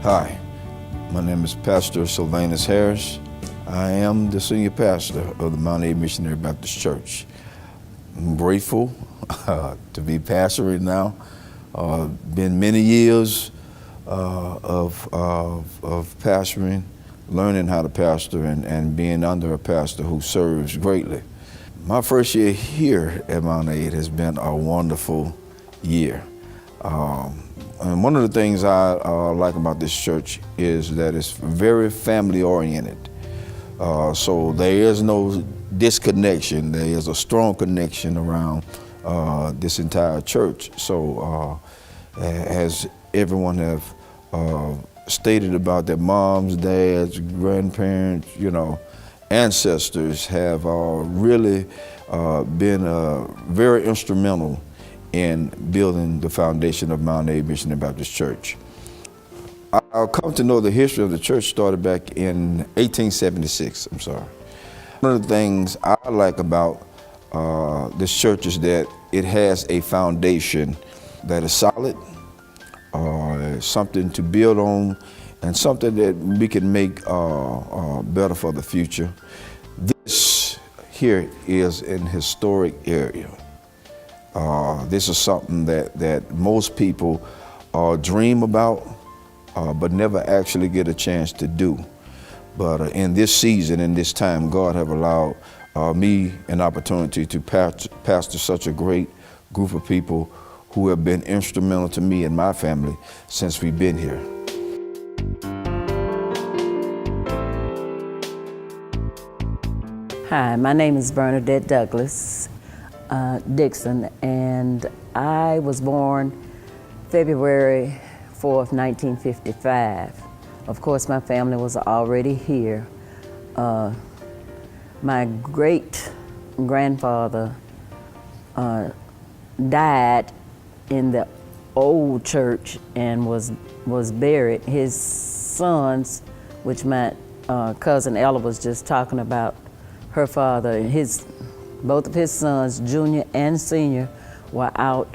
Hi, my name is Pastor Sylvanus Harris. I am the senior pastor of the Mambc Missionary Baptist Church. I'm grateful to be pastoring now. Been many years of pastoring, learning how to pastor and being under a pastor who serves greatly. My first year here at Mambc has been a wonderful year. And one of the things I like about this church is that it's very family oriented. So there is no disconnection. There is a strong connection around this entire church. So as everyone have stated about their moms, dads, grandparents, ancestors have really been very instrumental in building the foundation of Mambc Missionary Baptist Church. I'll come to know the history of the church started back in 1876, One of the things I like about this church is that it has a foundation that is solid, something to build on, and something that we can make better for the future. This here is an historic area. This is something that most people dream about, but never actually get a chance to do. But in this season, in this time, God have allowed me an opportunity to pastor such a great group of people who have been instrumental to me and my family since we've been here. Hi, my name is Bernadette Douglas Dixon, and I was born February 4th, 1955. Of course, my family was already here. My great-grandfather died in the old church and was buried. His sons, which my cousin Ella was just talking about, her father, both of his sons, junior and senior, were out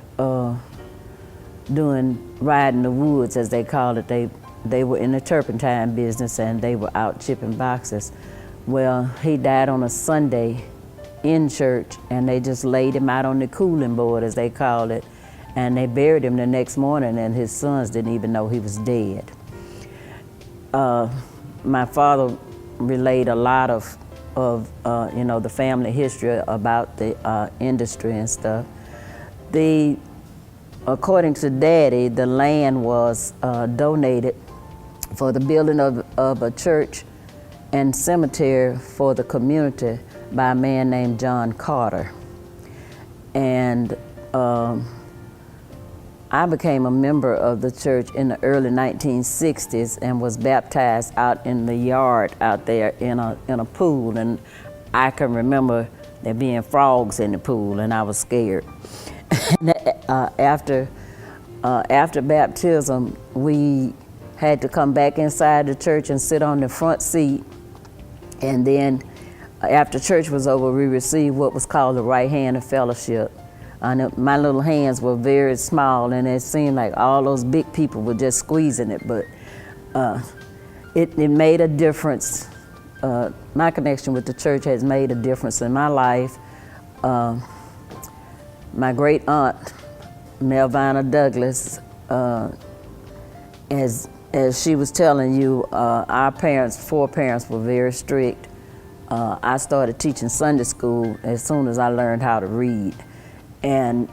riding the woods, as they called it. They were in the turpentine business, and they were out chipping boxes. Well, he died on a Sunday in church, and they just laid him out on the cooling board, as they called it, and they buried him the next morning, and his sons didn't even know he was dead. My father relayed a lot of the family history about the industry and stuff. According to Daddy, the land was donated for the building of a church and cemetery for the community by a man named John Carter. And I became a member of the church in the early 1960s and was baptized out in the yard out there in a pool. And I can remember there being frogs in the pool, and I was scared. After baptism, we had to come back inside the church and sit on the front seat. And then after church was over, we received what was called the right hand of fellowship. My little hands were very small, and it seemed like all those big people were just squeezing it, but it made a difference. My connection with the church has made a difference in my life. My great aunt, Melvina Douglas, as she was telling you, our four parents were very strict. I started teaching Sunday school as soon as I learned how to read. And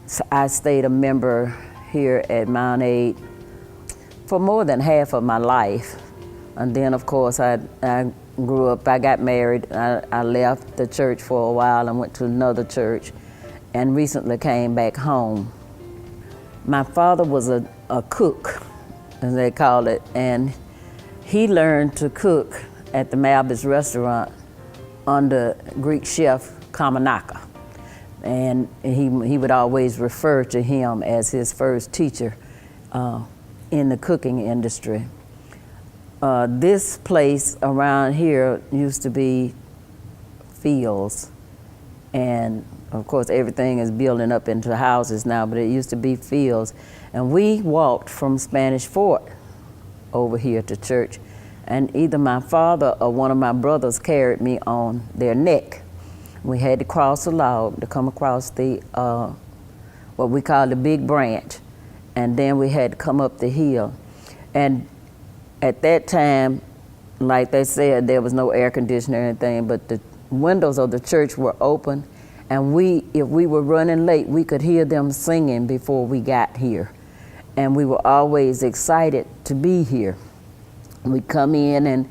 so I stayed a member here at Mambc for more than half of my life. And then, of course, I grew up, I got married, I left the church for a while and went to another church, and recently came back home. My father was a cook, as they call it, and he learned to cook at the Mambc restaurant under Greek chef Kamanaka. And he would always refer to him as his first teacher in the cooking industry. This place around here used to be fields, and of course, everything is building up into houses now, but it used to be fields. And we walked from Spanish Fort over here to church, and either my father or one of my brothers carried me on their neck. We had to cross a log to come across the, what we call the big branch, and then we had to come up the hill. And at that time, like they said, there was no air conditioner or anything, but the windows of the church were open, and if we were running late, we could hear them singing before we got here. And we were always excited to be here. We'd come in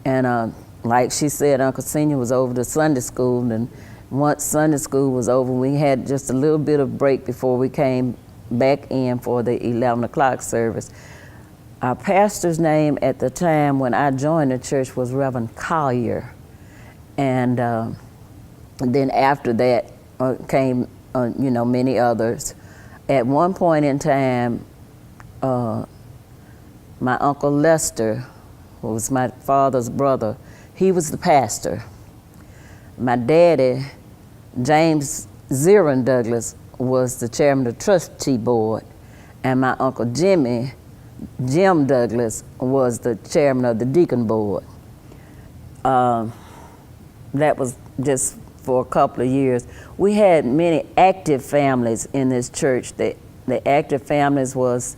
and like she said, Uncle Senior was over to Sunday school, and once Sunday school was over, we had just a little bit of break before we came back in for the 11 o'clock service. Our pastor's name at the time when I joined the church was Reverend Collier. And then after that came, many others. At one point in time, my Uncle Lester, who was my father's brother, he was the pastor. My daddy, James Zirin Douglas, was the chairman of the trustee board. And my Uncle Jim Douglas, was the chairman of the deacon board. That was just for a couple of years. We had many active families in this church. The active families was,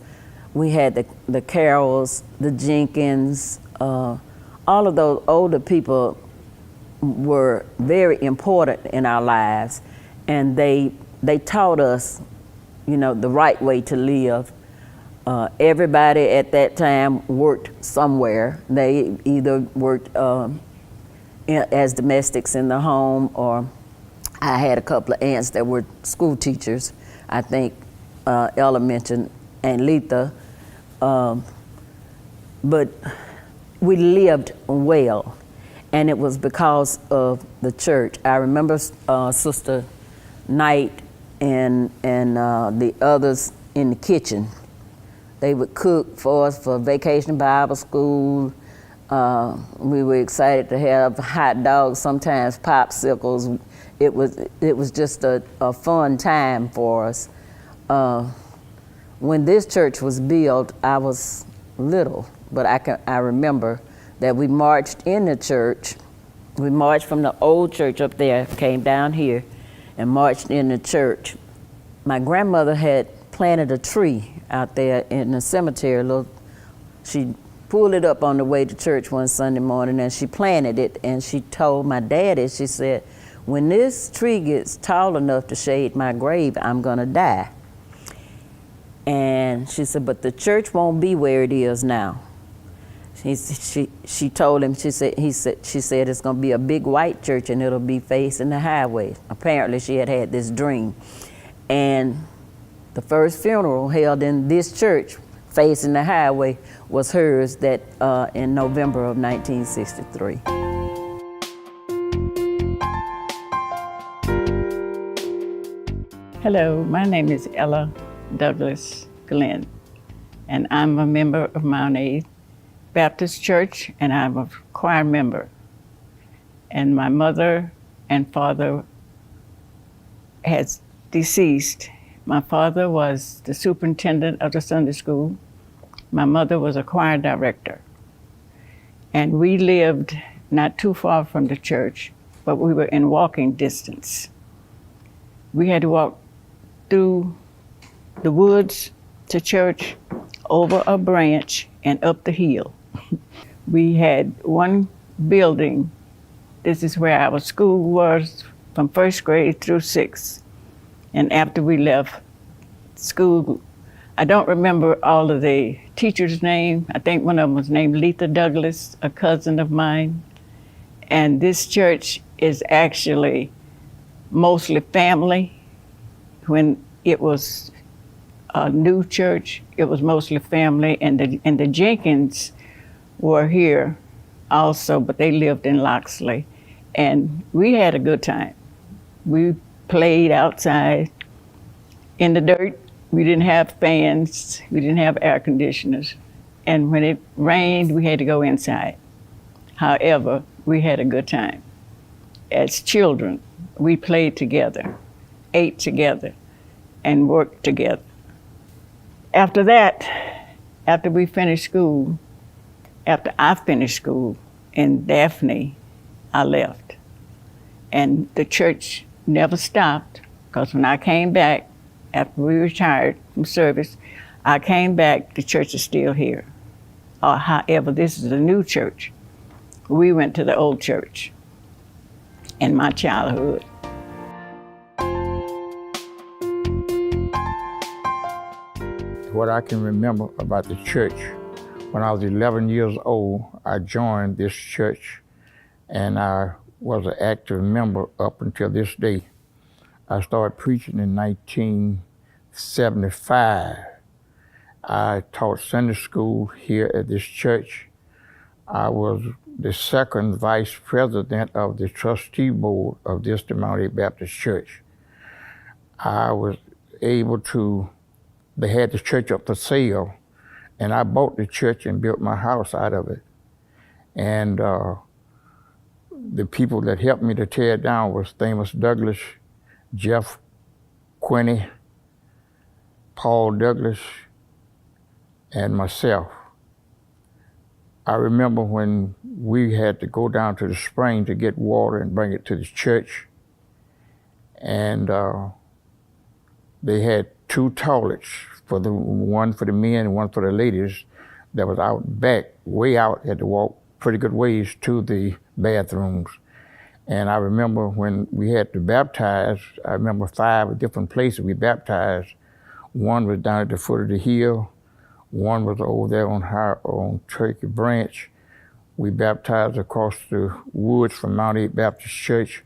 we had the Carrolls, the Jenkins, all of those older people were very important in our lives, and they taught us, the right way to live. Everybody at that time worked somewhere. They either worked as domestics in the home, or I had a couple of aunts that were school teachers. I think Ella mentioned Aunt Letha. But we lived well, and it was because of the church. I remember Sister Knight and the others in the kitchen. They would cook for us for Vacation Bible School. We were excited to have hot dogs, sometimes popsicles. It was just a fun time for us. When this church was built, I was little, but I remember that we marched in the church. We marched from the old church up there, came down here, and marched in the church. My grandmother had planted a tree out there in the cemetery. She pulled it up on the way to church one Sunday morning, and she planted it, and she told my daddy, she said, when this tree gets tall enough to shade my grave, I'm gonna die. And she said, but the church won't be where it is now. She told him, she said it's gonna be a big white church and it'll be facing the highway. Apparently she had this dream. And the first funeral held in this church facing the highway was hers that in November of 1963. Hello, my name is Ella Douglas Glenn, and I'm a member of Mambc Baptist Church, and I'm a choir member. And my mother and father has deceased. My father was the superintendent of the Sunday school. My mother was a choir director. And we lived not too far from the church, but we were in walking distance. We had to walk through the woods to church, over a branch, and up the hill. We had one building. This is where our school was from first grade through sixth. And after we left school, I don't remember all of the teachers' names. I think one of them was named Letha Douglas, a cousin of mine. And this church is actually mostly family. When it was a new church, it was mostly family, and the Jenkins were here also, but they lived in Loxley. And we had a good time. We played outside in the dirt. We didn't have fans, we didn't have air conditioners. And when it rained, we had to go inside. However, we had a good time. As children, we played together. ate together and worked together. After that, after we finished school, after I finished school in Daphne, I left. And the church never stopped, because when I came back, after we retired from service, I came back, the church is still here. However, this is a new church. We went to the old church in my childhood. What I can remember about the church, when I was 11 years old, I joined this church, and I was an active member up until this day. I started preaching in 1975. I taught Sunday school here at this church. I was the second vice president of the trustee board of this Mambc Baptist Church. I was able to, they had the church up for sale, and I bought the church and built my house out of it. And the people that helped me to tear it down was Amos Douglas, Jeff Quinney, Paul Douglas, and myself. I remember when we had to go down to the spring to get water and bring it to the church, and they had two toilets, one for the men and one for the ladies, that was out back, way out, had to walk pretty good ways to the bathrooms. And I remember when we had to baptize, I remember 5 different places we baptized. One was down at the foot of the hill, one was over there on Turkey Branch. We baptized across the woods from Mambc Baptist Church.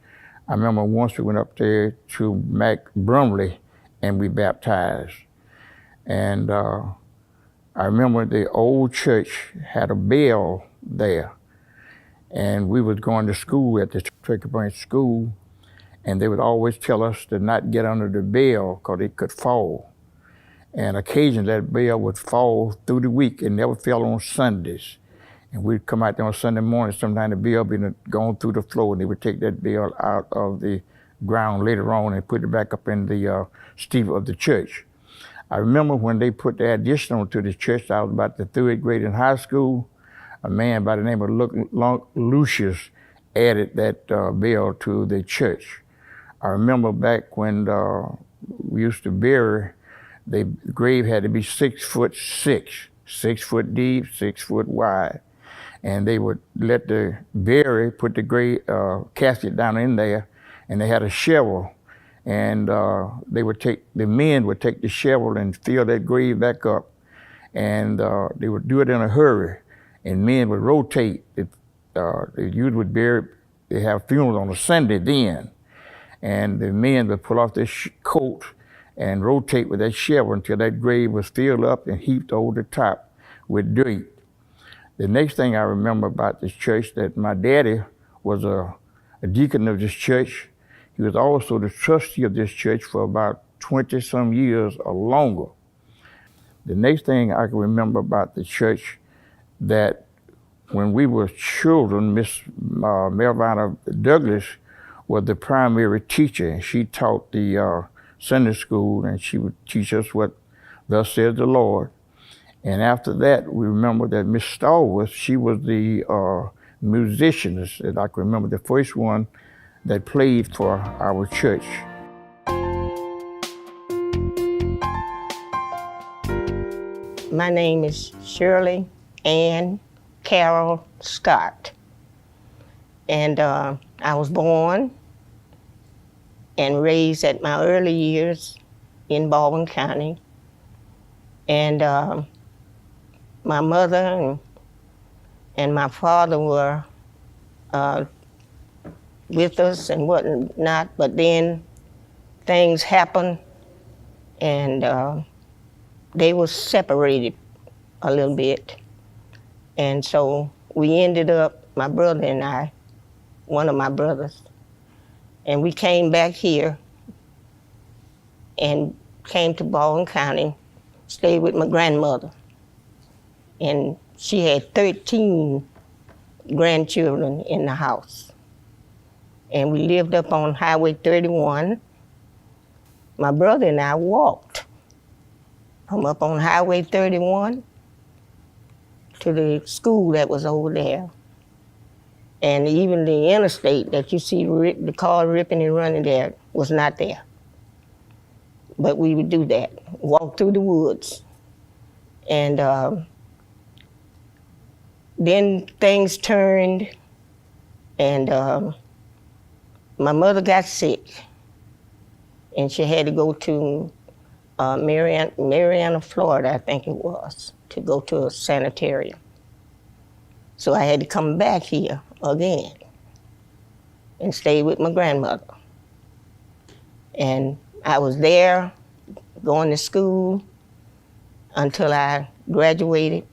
I remember once we went up there to Mac Brumley and we baptized. And I remember the old church had a bell there, and we was going to school at the Turkey Branch School, and they would always tell us to not get under the bell because it could fall. And occasionally that bell would fall through the week. It never fell on Sundays. And we'd come out there on Sunday morning, sometimes the bell would be going through the floor, and they would take that bell out of the ground later on and put it back up in the steeple of the church. I remember when they put the addition onto the church, I was about the 3rd grade in high school. A man by the name of Lucius added that bell to the church. I remember back when we used to bury, the grave had to be 6'6", 6 foot deep, 6 foot wide. And they would let the bury, put the grave casket down in there, and they had a shovel. And the men would take the shovel and fill that grave back up. And they would do it in a hurry. And men would rotate. The youth would bury, they have funerals on a Sunday then. And the men would pull off their coat and rotate with that shovel until that grave was filled up and heaped over the top with dirt. The next thing I remember about this church, that my daddy was a deacon of this church. He was also the trustee of this church for about 20-some years or longer. The next thing I can remember about the church, that when we were children, Miss Melvina Douglas was the primary teacher, and she taught the Sunday school, and she would teach us what thus says the Lord. And after that, we remember that Miss Stallworth, she was the musicianist, and I can remember the first one that played for our church. My name is Shirley Ann Carol Scott, and I was born and raised at my early years in Baldwin County. And my mother and my father were with us and whatnot, but then things happened, and they were separated a little bit. And so we ended up, my brother and I, one of my brothers, and we came back here and came to Baldwin County, stayed with my grandmother. And she had 13 grandchildren in the house. And we lived up on Highway 31. my brother and I walked from up on Highway 31 to the school that was over there. And even the interstate that you see the car ripping and running there was not there. But we would do that, walk through the woods. And then things turned, and my mother got sick, and she had to go to Marianna, Florida, I think it was, to go to a sanitarium. So I had to come back here again and stay with my grandmother. And I was there going to school until I graduated,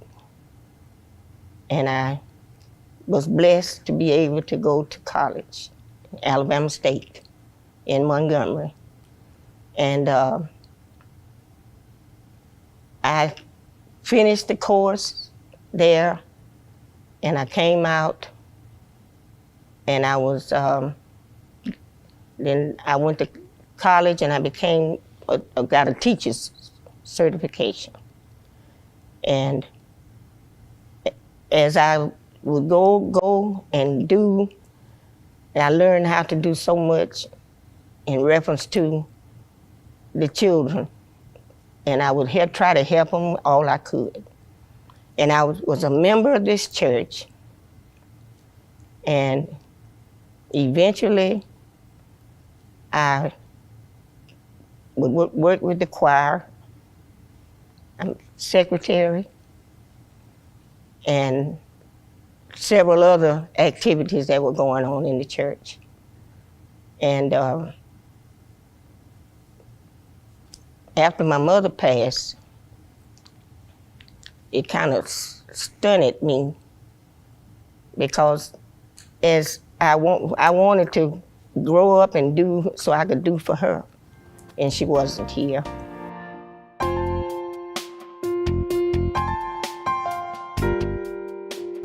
and I was blessed to be able to go to college, Alabama State in Montgomery. And I finished the course there, and I came out, and I was, then I went to college, and I got a teacher's certification. And as I would go and do, and I learned how to do so much in reference to the children, and I would try to help them all I could. And I was a member of this church, and eventually I would work with the choir. I'm secretary, and several other activities that were going on in the church. And after my mother passed, it kind of stunned me, because as I wanted to grow up and do so I could do for her, and she wasn't here.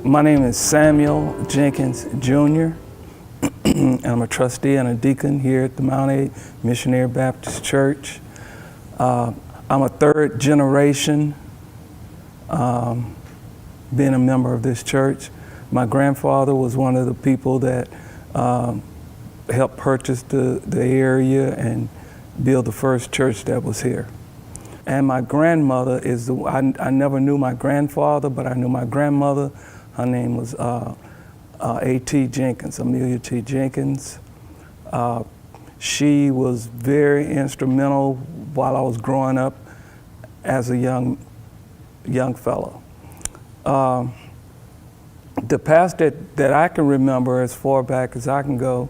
My name is Samuel Jenkins Jr. and I'm a trustee and a deacon here at the Mount A Missionary Baptist Church. I'm a third generation being a member of this church. My grandfather was one of the people that helped purchase the area and build the first church that was here. And my grandmother is I never knew my grandfather, but I knew my grandmother. Her name was A.T. Jenkins, Amelia T. Jenkins. She was very instrumental while I was growing up as a young fellow. The pastor that I can remember as far back as I can go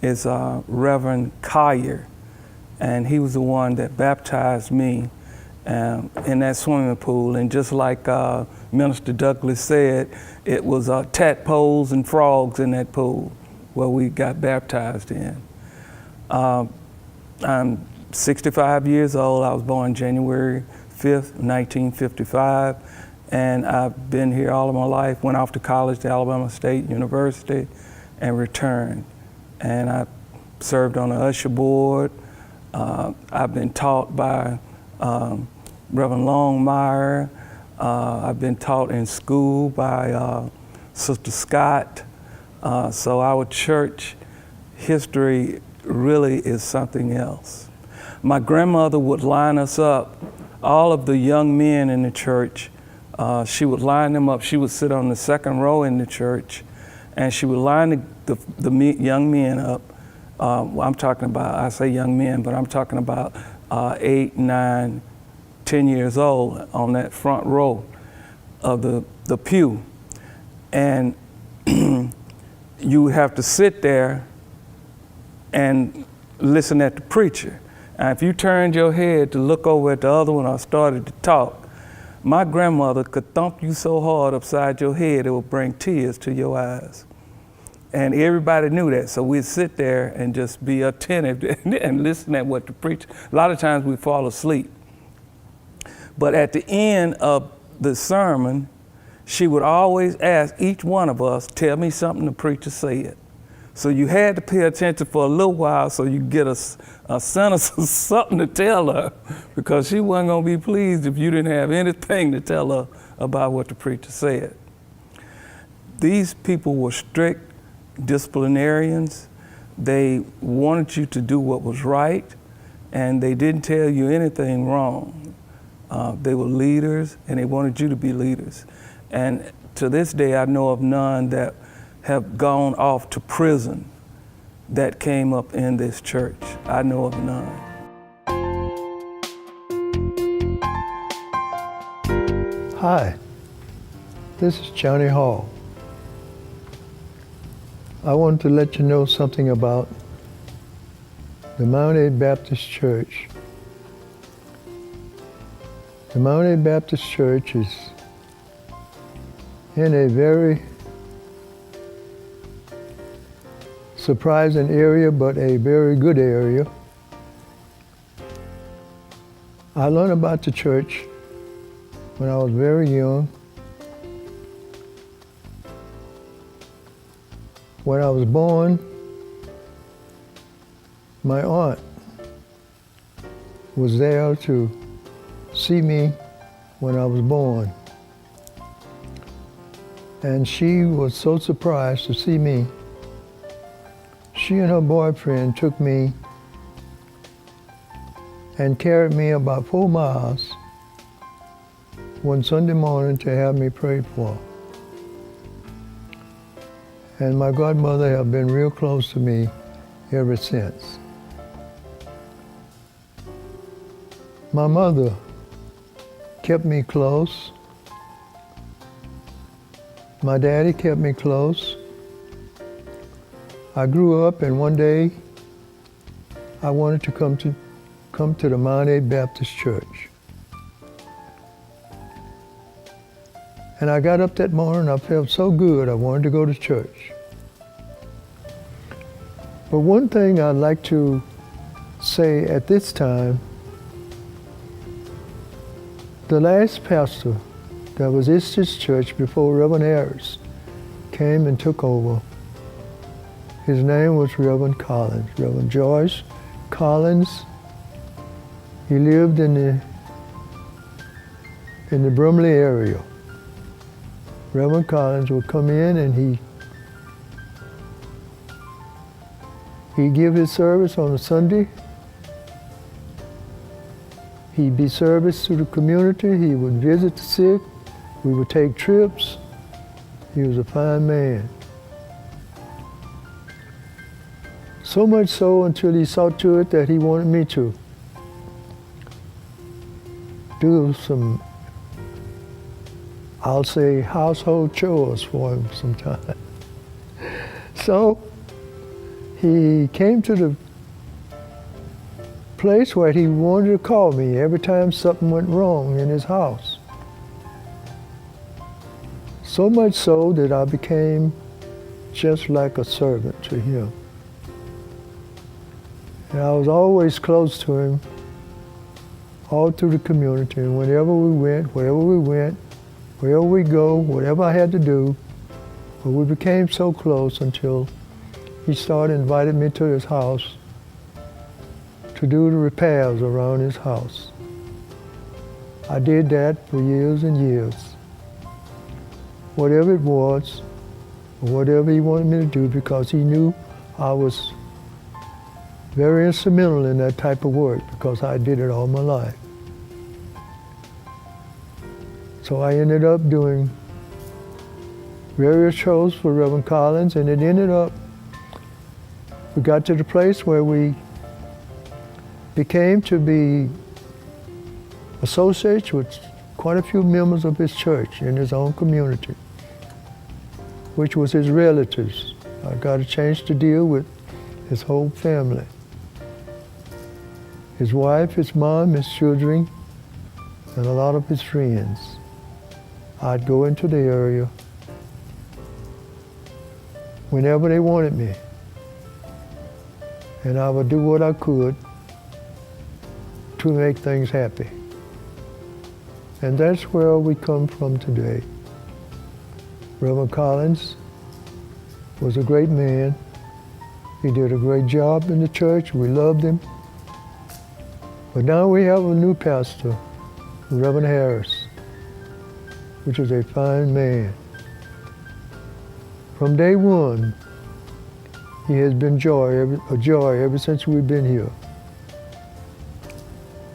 is Reverend Collier, and he was the one that baptized me in that swimming pool. And just like Minister Douglas said, it was tadpoles and frogs in that pool where we got baptized in. I'm 65 years old. I was born January 5th, 1955, and I've been here all of my life. Went off to college to Alabama State University and returned. And I served on the usher board. I've been taught by Reverend Longmire. I've been taught in school by Sister Scott. So our church history really is something else. My grandmother would line us up, all of the young men in the church. She would line them up. She would sit on the second row in the church, and she would line the young men up. I'm talking about, I say young men, but I'm talking about 8, 9, 10 years old on that front row of the pew. And you have to sit there and listen at the preacher. And if you turned your head to look over at the other one or started to talk, my grandmother could thump you so hard upside your head it would bring tears to your eyes. And everybody knew that, so we'd sit there and just be attentive and listen at what the preacher. A lot of times we'd fall asleep. But at the end of the sermon, she would always ask each one of us, tell me something the preacher said. So you had to pay attention for a little while so you get a sentence or something to tell her, because she wasn't going to be pleased if you didn't have anything to tell her about what the preacher said. These people were strict disciplinarians. They wanted you to do what was right, and they didn't tell you anything wrong. They were leaders, and they wanted you to be leaders. And to this day, I know of none that have gone off to prison that came up in this church. I know of none. Hi, this is Johnny Hall. I wanted to let you know something about the Mount A Baptist Church. The Mount A Baptist Church is in a very surprising area, but a very good area. I learned about the church when I was very young. When I was born, my aunt was there to see me when I was born. And she was so surprised to see me. She and her boyfriend took me and carried me about 4 miles one Sunday morning to have me prayed for. And my godmother have been real close to me ever since. My mother kept me close. My daddy kept me close. I grew up, and one day I wanted to come to the Mount A Baptist Church. And I got up that morning, I felt so good, I wanted to go to church. But one thing I'd like to say at this time, the last pastor that was in this church before Reverend Harris came and took over, his name was Reverend Collins, Reverend George Collins. He lived in the Brumley area. Reverend Collins would come in and he'd give his service on a Sunday. He'd be service to the community. He would visit the sick. We would take trips. He was a fine man. So much so until he saw to it that he wanted me to do some, I'll say, household chores for him sometime. So he came to the place where he wanted to call me every time something went wrong in his house. So much so that I became just like a servant to him. And I was always close to him, all through the community. And wherever we went, wherever we go, whatever I had to do, but we became so close until he started inviting me to his house to do the repairs around his house. I did that for years and years. Whatever it was, or whatever he wanted me to do, because he knew I was very instrumental in that type of work, because I did it all my life. So I ended up doing various shows for Reverend Collins, and it ended up, we got to the place where we became to be associates with quite a few members of his church in his own community, which was his relatives. I got a chance to deal with his whole family. His wife, his mom, his children, and a lot of his friends. I'd go into the area whenever they wanted me, and I would do what I could to make things happy. And that's where we come from today. Reverend Collins was a great man. He did a great job in the church. We loved him. But now we have a new pastor, Reverend Harris, which is a fine man. From day one, he has been a joy ever since we've been here.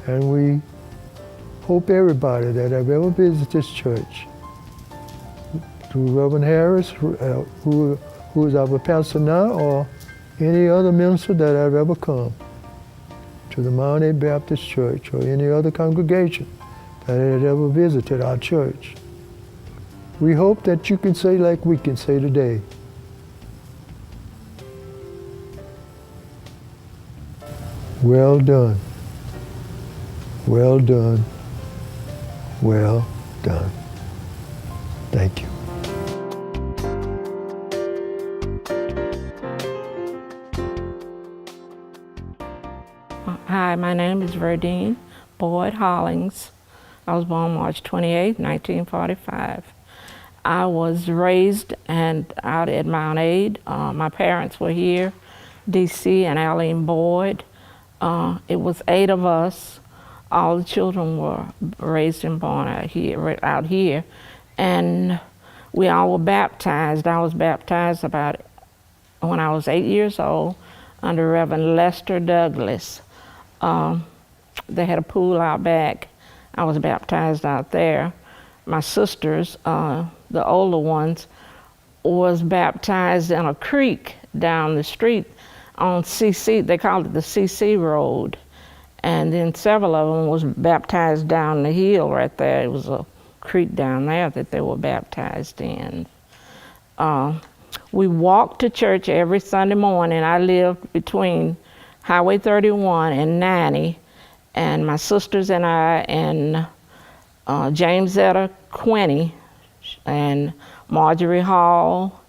And we hope everybody that have ever visited this church, through Reverend Harris, who is our pastor now, or any other minister that have ever come to the Mount A Baptist Church or any other congregation that had ever visited our church. We hope that you can say like we can say today. Well done. Well done. Well done. Thank you. Hi, my name is Verdine Boyd Hollings. I was born March 28, 1945. I was raised out at Mount Aid. My parents were here, D.C. and Arlene Boyd. It was 8 of us. All the children were raised and born out here. And we all were baptized. I was baptized when I was 8 years old under Reverend Lester Douglas. They had a pool out back. I was baptized out there. My sisters, the older ones, was baptized in a creek down the street on CC. They called it the CC Road. And then several of them was baptized down the hill right there. It was a creek down there that they were baptized in. We walked to church every Sunday morning. I lived between Highway 31 and 90, and my sisters and I and James Zetta Quinney and Marjorie Hall,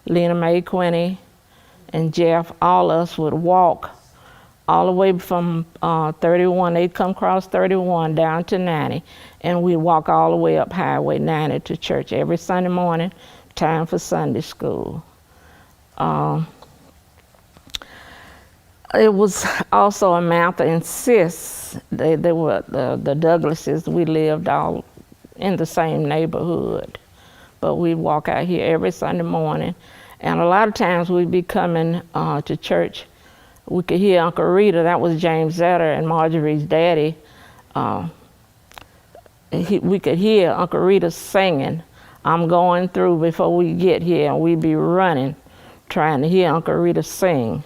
Lena Mae Quinney, and Jeff, all of us would walk all the way from 31. They'd come across 31 down to 90, and we'd walk all the way up Highway 90 to church every Sunday morning, time for Sunday school. It was also a Mount and Sis. They were the Douglases. We lived all in the same neighborhood, but we'd walk out here every Sunday morning, and a lot of times we'd be coming to church. We could hear Uncle Rita, that was James Zetter and Marjorie's daddy. We could hear Uncle Rita singing, "I'm going through" before we get here, and we'd be running, trying to hear Uncle Rita sing.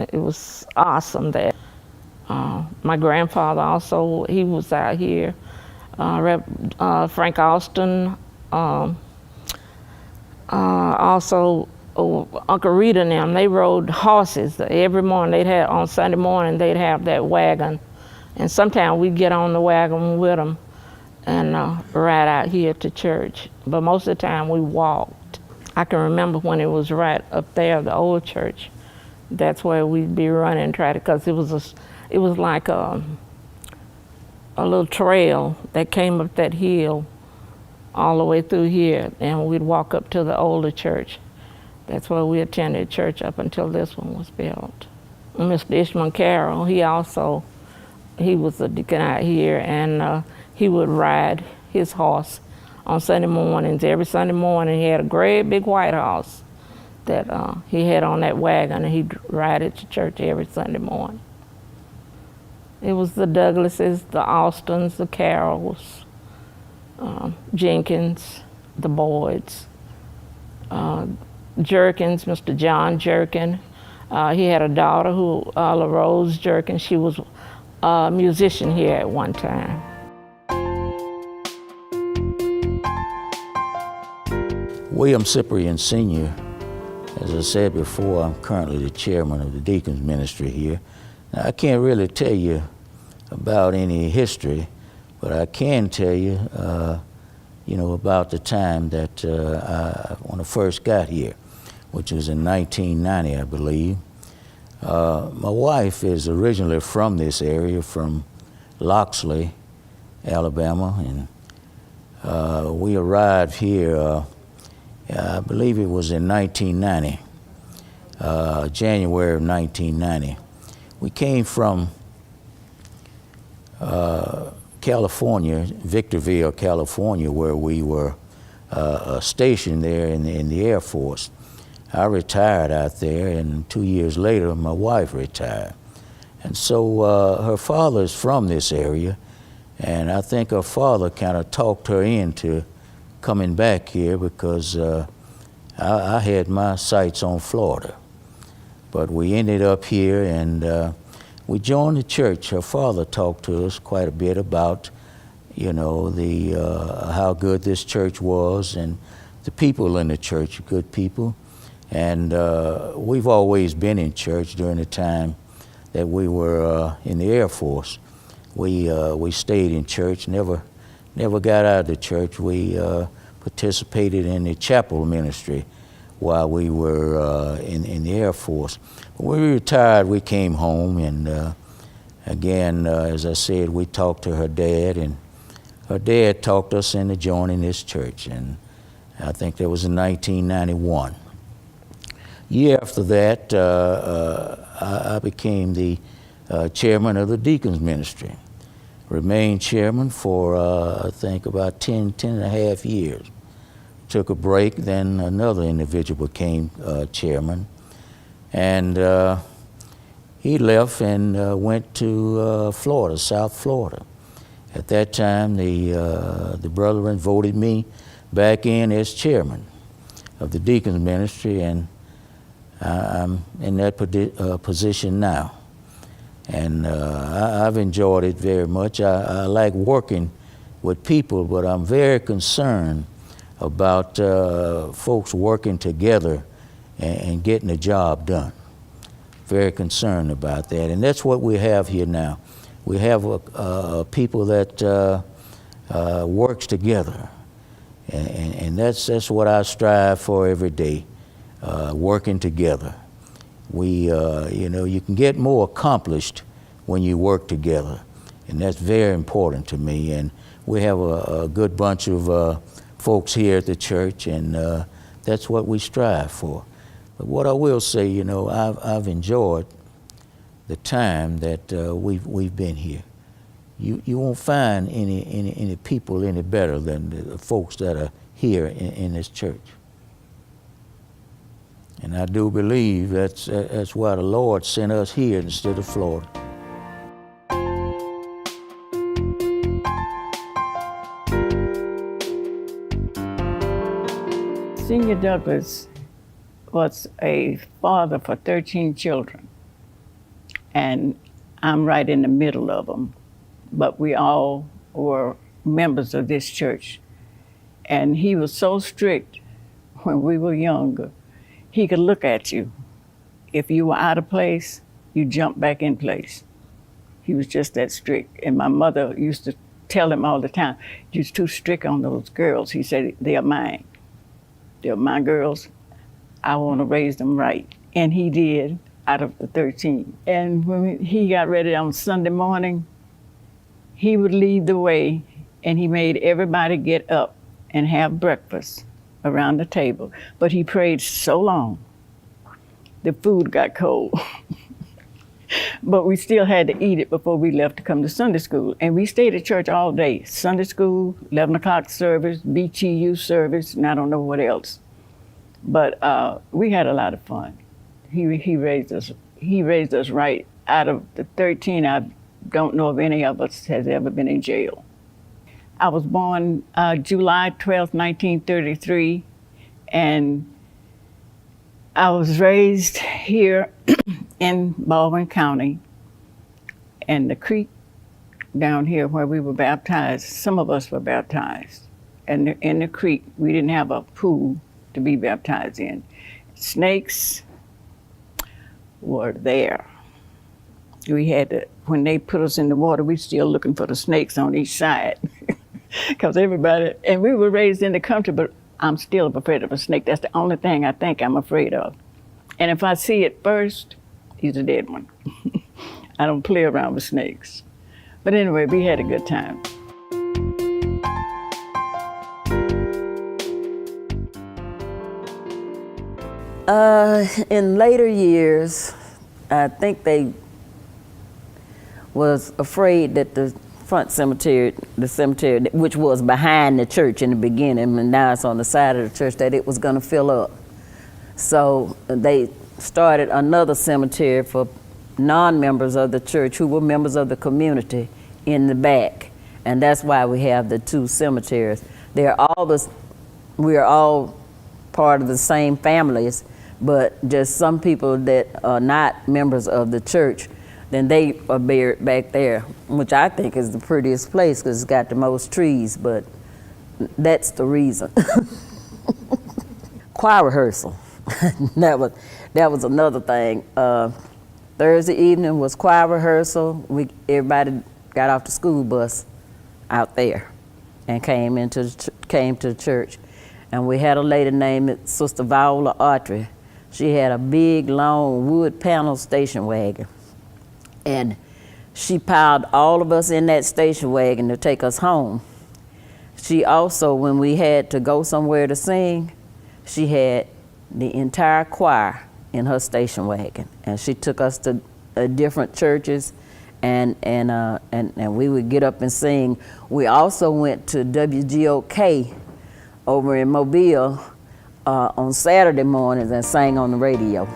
It was awesome there. My grandfather also, he was out here. Frank Austin, also Uncle Rita and them, they rode horses. Every morning on Sunday morning, they'd have that wagon. And sometimes we'd get on the wagon with them and ride out here to church. But most of the time we walked. I can remember when it was right up there, the old church. That's where we'd be running, because it was like a little trail that came up that hill all the way through here, and we'd walk up to the older church. That's where we attended church up until this one was built. Mr. Ishmael Carroll, he was a deacon out here, and he would ride his horse on Sunday mornings. Every Sunday morning he had a great big white horse that he had on that wagon, and he'd ride it to church every Sunday morning. It was the Douglases, the Austins, the Carrolls, Jenkins, the Boyds, Jerkins, Mr. John Jerkin. He had a daughter, LaRose Jerkin. She was a musician here at one time. William Cyprian Sr., as I said before, I'm currently the chairman of the Deacons Ministry here. Now, I can't really tell you about any history, but I can tell you, about the time that when I first got here, which was in 1990, I believe. My wife is originally from this area, from Loxley, Alabama, and we arrived here, I believe it was in 1990. January of 1990. We came from California, Victorville, California, where we were stationed there in the Air Force. I retired out there, and 2 years later, my wife retired. And so her father is from this area, and I think her father kind of talked her into coming back here because I had my sights on Florida. But we ended up here, and we joined the church. Her father talked to us quite a bit about, you know, how good this church was, and the people in the church, good people. And we've always been in church during the time that we were in the Air Force. We stayed in church, never got out of the church. We participated in the chapel ministry while we were in the Air Force. When we retired, we came home, and again, as I said, we talked to her dad, and her dad talked us into joining this church, and I think that was in 1991. Year after that, I became the chairman of the deacons ministry. Remained chairman for, I think, about 10 and a half years. Took a break, then another individual became chairman. And he left and went to Florida, South Florida. At that time, the brethren voted me back in as chairman of the deacons ministry, and I'm in that position now. And I've enjoyed it very much. I like working with people, but I'm very concerned about folks working together and getting the job done. Very concerned about that. And that's what we have here now. We have people that works together. And that's what I strive for every day. Working together. You know, you can get more accomplished when you work together, and that's very important to me. And we have a good bunch of folks here at the church, and that's what we strive for. But what I will say, you know, I've enjoyed the time that we've been here. You won't find any people any better than the folks that are here in this church. And I do believe that's why the Lord sent us here instead of Florida. Senior Douglas was a father for 13 children, and I'm right in the middle of them. But we all were members of this church. And he was so strict when we were younger. He could look at you. If you were out of place, you jumped back in place. He was just that strict. And my mother used to tell him all the time, "You're too strict on those girls." He said, "They are mine. They're my girls. I want to raise them right." And he did, out of the 13. And when he got ready on Sunday morning, he would lead the way, and he made everybody get up and have breakfast around the table. But he prayed so long, the food got cold. But we still had to eat it before we left to come to Sunday school. And we stayed at church all day. Sunday school, 11 o'clock service, BTU service, and I don't know what else. But we had a lot of fun. He raised us right. Out of the 13, I don't know if any of us has ever been in jail. I was born July 12th, 1933, and I was raised here in Baldwin County, and the creek down here where we were baptized, some of us were baptized. And in the creek, we didn't have a pool to be baptized in. Snakes were there. We had to, when they put us in the water, we still looking for the snakes on each side. Because everybody, and we were raised in the country, but I'm still afraid of a snake. That's the only thing I think I'm afraid of. And if I see it first, he's a dead one. I don't play around with snakes. But anyway, we had a good time. In later years, I think they was afraid that the front cemetery, the cemetery which was behind the church in the beginning, and now it's on the side of the church, that it was going to fill up. So they started another cemetery for non-members of the church who were members of the community in the back, and that's why we have the two cemeteries. We are all part of the same families, but just some people that are not members of the church, then they are buried back there, which I think is the prettiest place because it's got the most trees, but that's the reason. Choir rehearsal, that was another thing. Thursday evening was choir rehearsal. Everybody got off the school bus out there and came to the church. And we had a lady named Sister Viola Autry. She had a big, long wood panel station wagon. And she piled all of us in that station wagon to take us home. She also, when we had to go somewhere to sing, she had the entire choir in her station wagon. And she took us to different churches, and we would get up and sing. We also went to WGOK over in Mobile on Saturday mornings and sang on the radio.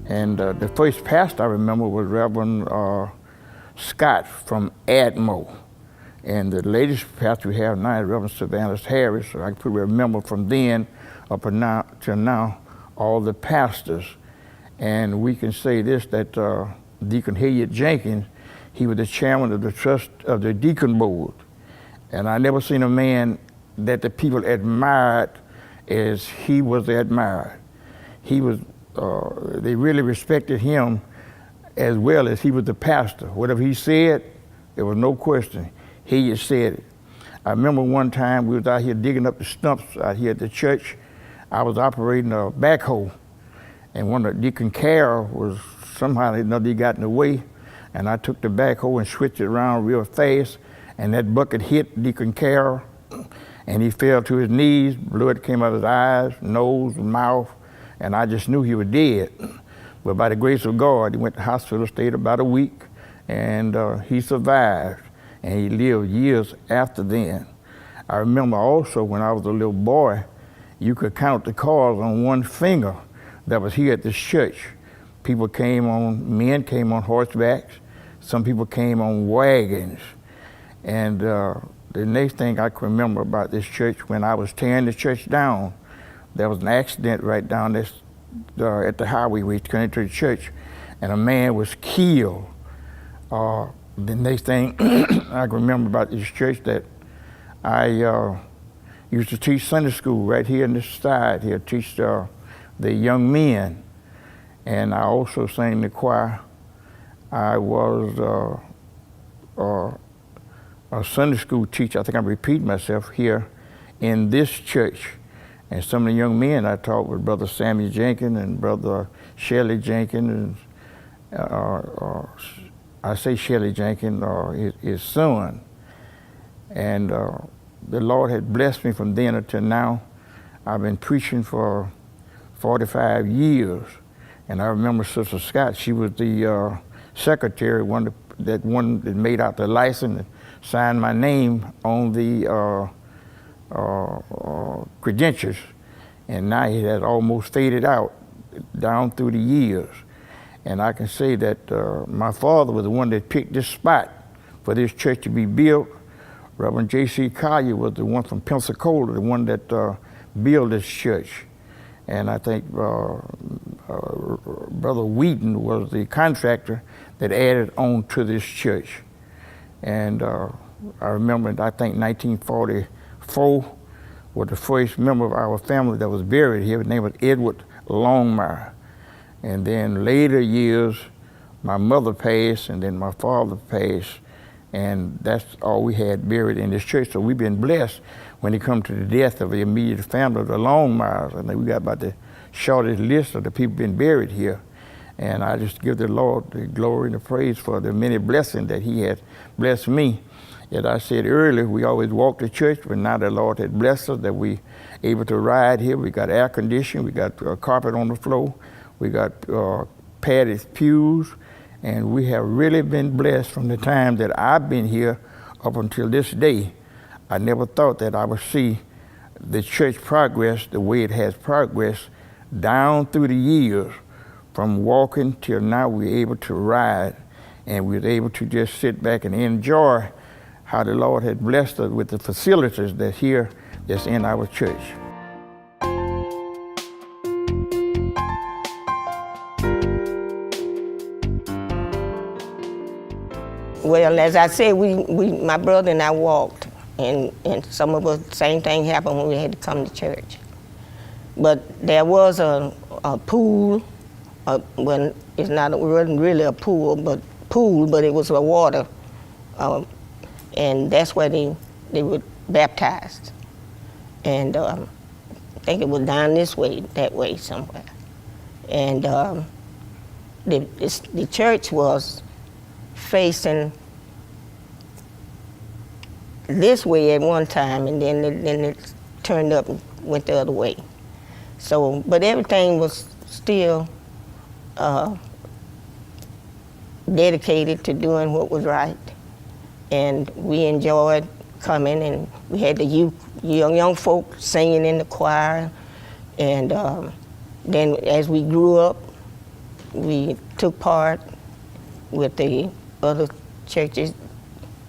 And the first pastor I remember was Reverend Scott from Admo. And the latest pastor we have now is Reverend Sylvanus Harris. So I can remember from then up till now all the pastors. And we can say this, that Deacon Hilliard Jenkins, he was the chairman of the trust of the deacon board. And I never seen a man that the people admired as he was admired. He was, they really respected him as well as he was the pastor. Whatever he said, there was no question. He just said it. I remember one time we was out here digging up the stumps out here at the church. I was operating a backhoe, and one of Deacon Carroll was somehow or another, he got in the way, and I took the backhoe and switched it around real fast, and that bucket hit Deacon Carroll, and he fell to his knees. Blood came out of his eyes, nose, mouth, and I just knew he was dead. But by the grace of God, he went to the hospital, stayed about a week, and he survived, and he lived years after then. I remember also when I was a little boy, you could count the cars on one finger that was here at this church. Men came on horsebacks, some people came on wagons. And the next thing I can remember about this church, when I was tearing the church down, there was an accident right down this, at the highway where you came to the church, and a man was killed. The next thing I can remember about this church, that I used to teach Sunday school right here in this side here, teach the young men. And I also sang in the choir. I was a Sunday school teacher. I think I'm repeating myself here in this church. And some of the young men I taught with Brother Samuel Jenkins and Brother Shelley Jenkins, and I say Shelley Jenkins, his son. And the Lord had blessed me from then until now. I've been preaching for 45 years. And I remember Sister Scott, she was the secretary, that made out the license and signed my name on the credentials. And now it has almost faded out down through the years. And I can say that my father was the one that picked this spot for this church to be built. Reverend J.C. Collier was the one from Pensacola, the one that built this church. And I think Brother Wheaton was the contractor that added on to this church. And I remember, I think 1944 was the first member of our family that was buried here. His name was Edward Longmire. And then later years, my mother passed, and then my father passed. And that's all we had buried in this church. So we've been blessed when it comes to the death of the immediate family of the Longmires. I think we got about the shortest list of the people been buried here. And I just give the Lord the glory and the praise for the many blessings that he has blessed me. As I said earlier, we always walked to church, but now the Lord had blessed us that we able to ride here. We got air conditioning, we got carpet on the floor, we got padded pews, and we have really been blessed from the time that I've been here up until this day. I never thought that I would see the church progress the way it has progressed down through the years, from walking till now we're able to ride, and we're able to just sit back and enjoy how the Lord had blessed us with the facilities that's here, that's in our church. Well, as I said, my brother and I walked, and some of us, same thing happened when we had to come to church. But there was a pool, when it wasn't really a pool, but it was a water, and that's where they were baptized. And I think it was down this way, that way somewhere. And the church was facing this way at one time, and then it turned up and went the other way. So, but everything was still dedicated to doing what was right, and we enjoyed coming, and we had the young folk singing in the choir, and then as we grew up, we took part with the other churches'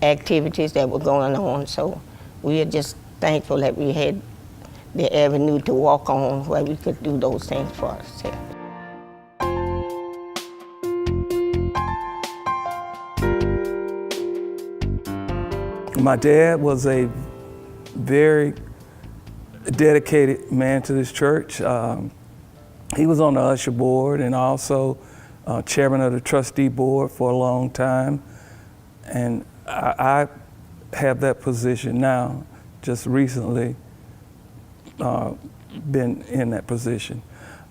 activities that were going on. So we are just thankful that we had the avenue to walk on where we could do those things for ourselves. My dad was a very dedicated man to this church. He was on the usher board and also chairman of the trustee board for a long time. And I have that position now, just recently been in that position.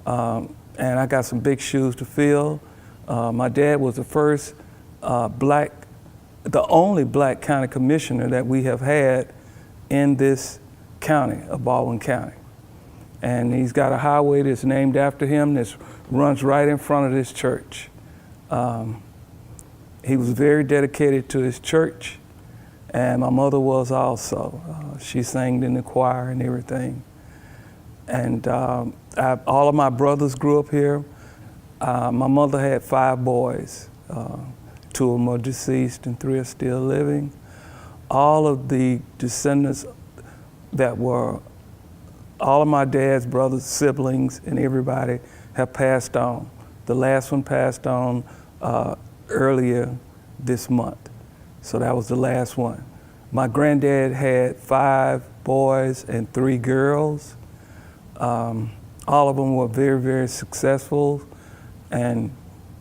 And I got some big shoes to fill. My dad was the first the only black county commissioner that we have had in this county of Baldwin County. And he's got a highway that's named after him that runs right in front of this church. He was very dedicated to his church, and my mother was also. She sang in the choir and everything. And all of my brothers grew up here. My mother had 5 boys. 2 of them are deceased and 3 are still living. All of the descendants that were, all of my dad's brothers, siblings, and everybody have passed on. The last one passed on earlier this month. So that was the last one. My granddad had 5 boys and 3 girls. All of them were very, very successful and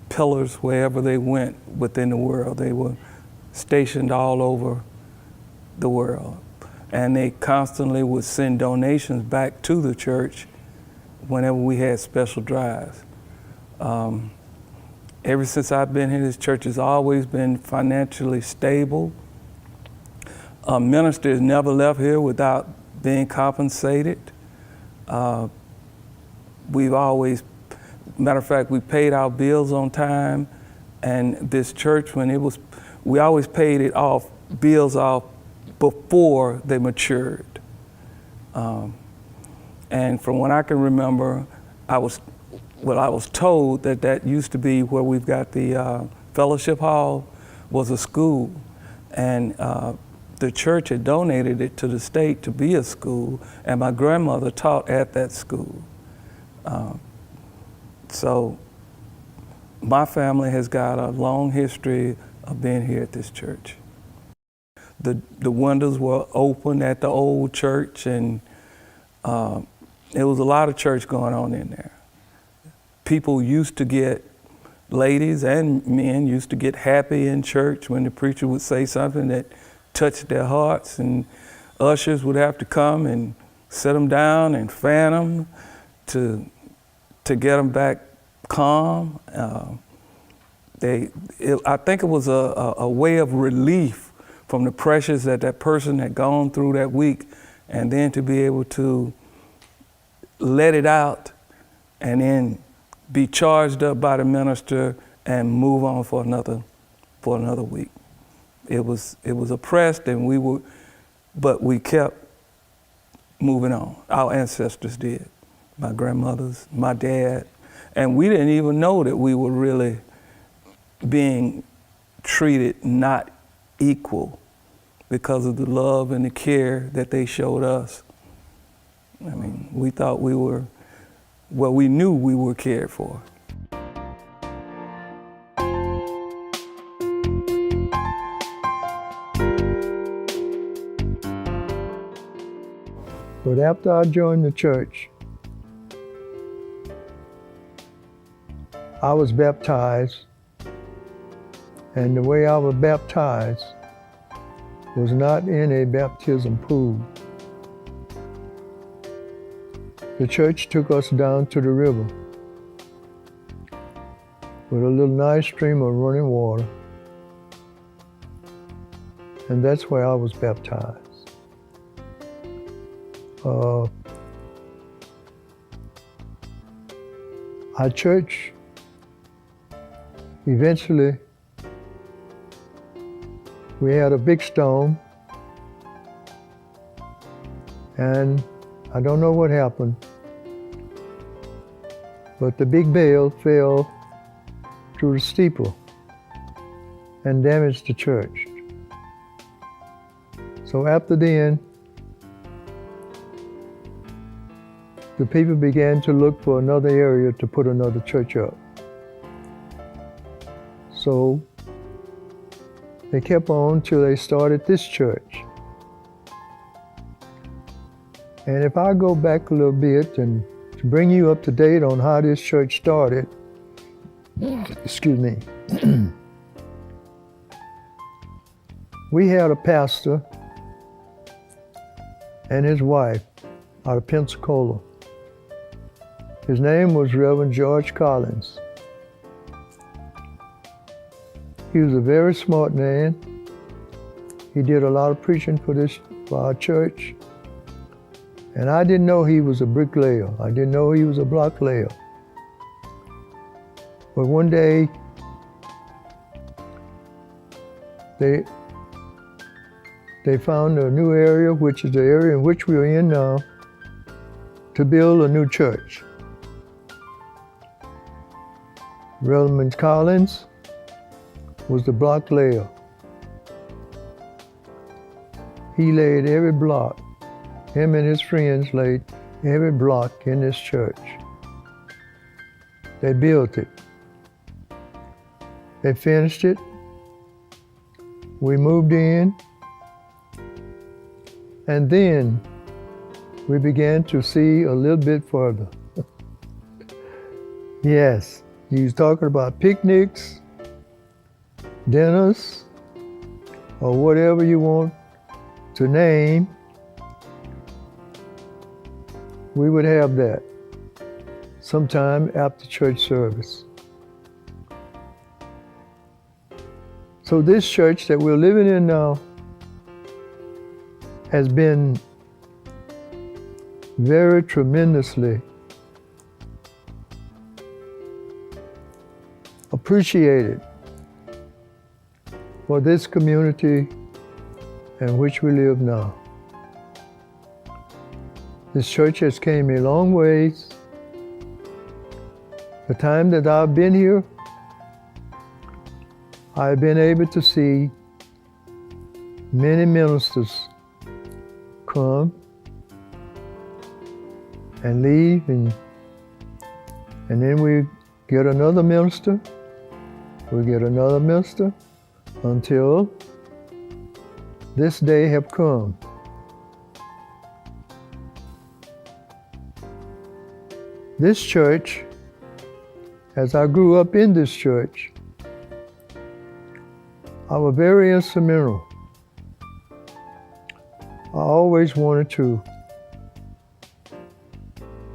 pillars wherever they went within the world. They were stationed all over the world. And they constantly would send donations back to the church whenever we had special drives. Ever since I've been here, this church has always been financially stable. Ministers never left here without being compensated. We've always, matter of fact, we paid our bills on time, and this church, we always paid it off, bills off before they matured. And from what I can remember, I was told that used to be where we've got the fellowship hall was a school, and the church had donated it to the state to be a school, and my grandmother taught at that school. So my family has got a long history of being here at this church. The windows were open at the old church, and there was a lot of church going on in there. People used to get, ladies and men used to get happy in church when the preacher would say something that touched their hearts, and ushers would have to come and sit them down and fan them to get them back calm. I think it was a way of relief from the pressures that that person had gone through that week, and then to be able to let it out and then be charged up by the minister and move on for another week. It was oppressed, and but we kept moving on. Our ancestors did, my grandmothers, my dad, and we didn't even know that we were really being treated not equal because of the love and the care that they showed us. I mean, we thought we knew we were cared for. But after I joined the church, I was baptized, and the way I was baptized was not in a baptism pool. The church took us down to the river with a little nice stream of running water, and that's where I was baptized. Our church eventually, we had a big storm, and I don't know what happened, but the big bale fell through the steeple and damaged the church. So after then, the people began to look for another area to put another church up. So they kept on till they started this church. And if I go back a little bit and to bring you up to date on how this church started, excuse me, we had a pastor and his wife out of Pensacola. His name was Reverend George Collins. He was a very smart man. He did a lot of preaching for our church. And I didn't know he was a bricklayer. I didn't know he was a block layer. But one day, they found a new area, which is the area in which we are in now, to build a new church. Reverend Collins was the block layer. He laid every block. Him and his friends laid every block in this church. They built it. They finished it. We moved in. And then we began to see a little bit further. Yes, he was talking about picnics, dinners, or whatever you want to name. We would have that sometime after church service. So this church that we're living in now has been very tremendously appreciated for this community in which we live now. This church has came a long ways. The time that I've been here, I've been able to see many ministers come and leave, and then we get another minister, until this day have come. This church, as I grew up in this church, I was very instrumental. I always wanted to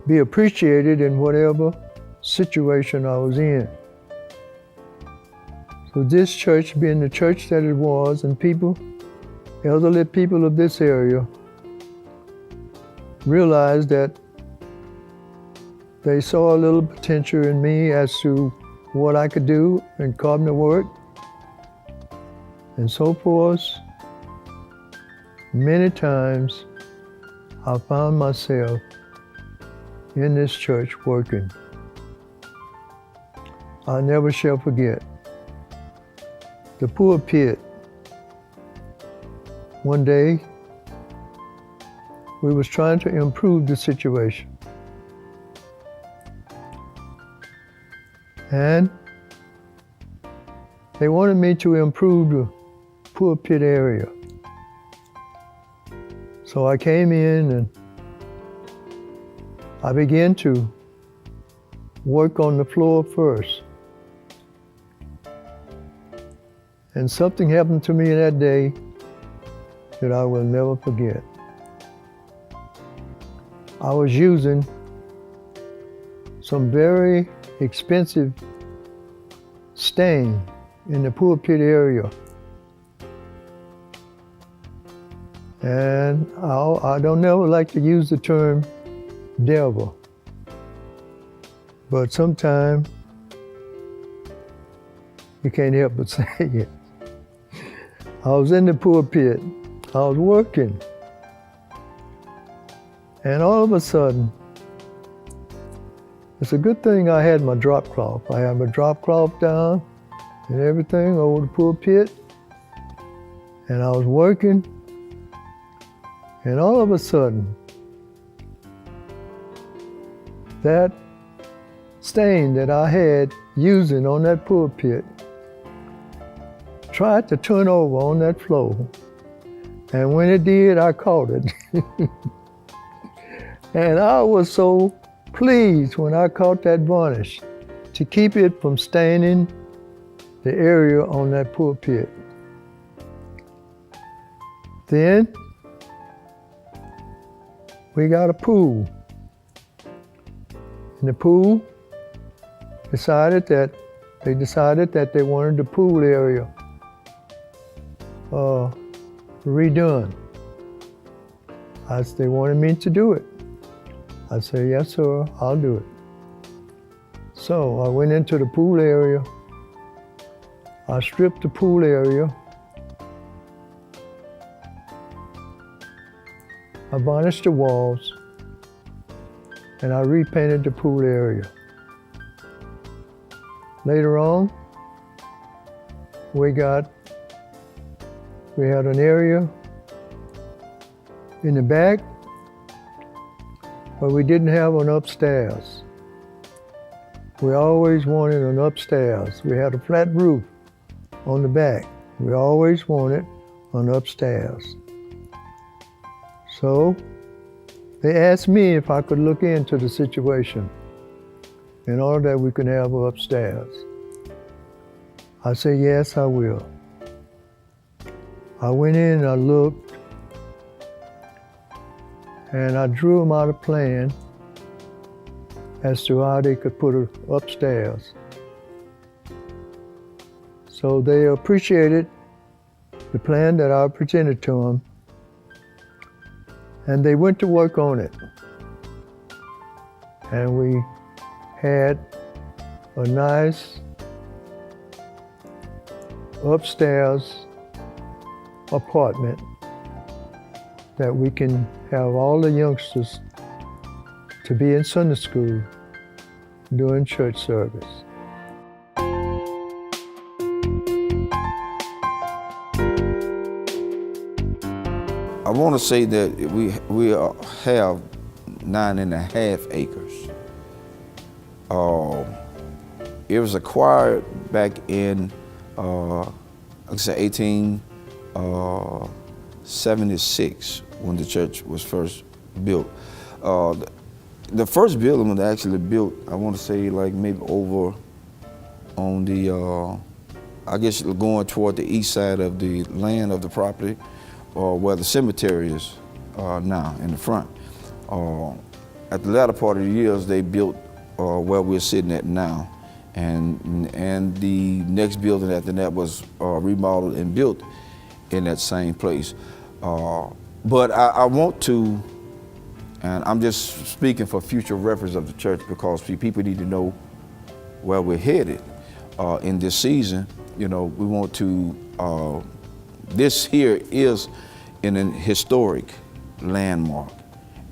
be appreciated in whatever situation I was in. So this church, being the church that it was, and people elderly people of this area realized that they saw a little potential in me as to what I could do in carpenter work and so forth. Many times I found myself in this church working. I never shall forget the pulpit. One day, we was trying to improve the situation. And they wanted me to improve the pulpit area. So I came in and I began to work on the floor first. And something happened to me that day that I will never forget. I was using some very expensive stain in the pulpit area. And I don't never like to use the term devil, but sometimes you can't help but say it. I was in the pulpit, I was working, and all of a sudden, it's a good thing I had my drop cloth. I had my drop cloth down and everything over the pulpit, and I was working, and all of a sudden, that stain that I had using on that pulpit tried to turn over on that floor. And when it did, I caught it. And I was so pleased when I caught that varnish to keep it from staining the area on that pulpit. Then we got a pool. And the pool decided that they wanted the pool area redone. They wanted me to do it. I said, yes, sir, I'll do it. So I went into the pool area. I stripped the pool area. I varnished the walls, and I repainted the pool area. Later on, we had an area in the back where we didn't have an upstairs. We always wanted an upstairs. We had a flat roof on the back. We always wanted an upstairs. So they asked me if I could look into the situation in order that we could have an upstairs. I said, yes, I will. I went in and I looked, and I drew them out a plan as to how they could put it upstairs. So they appreciated the plan that I presented to them, and they went to work on it. And we had a nice upstairs apartment that we can have all the youngsters to be in Sunday school during church service. I want to say that we have 9.5 acres. It was acquired back in, like I said, 1876 when the church was first built. The first building was actually built, I want to say, like maybe over on the, I guess going toward the east side of the land of the property, or where the cemetery is now in the front. At the latter part of the years, they built where we're sitting at now. And the next building after that was remodeled and built in that same place. But I want to, and I'm just speaking for future reference of the church, because people need to know where we're headed in this season. You know, we want to, this here is in an historic landmark,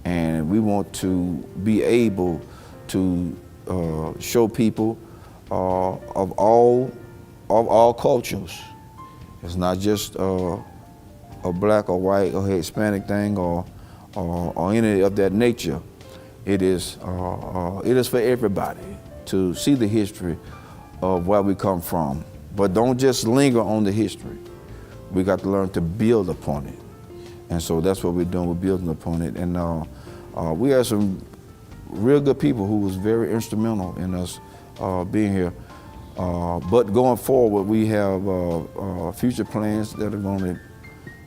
and we want to be able to show people of all cultures. It's not just a black or white or Hispanic thing or any of that nature. It is for everybody to see the history of where we come from. But don't just linger on the history. We got to learn to build upon it. And so that's what we're doing, we're building upon it. And we had some real good people who was very instrumental in us being here. But going forward, we have future plans that are going to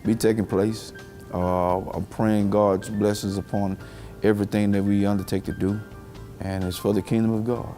be taking place. I'm praying God's blessings upon everything that we undertake to do, and it's for the kingdom of God.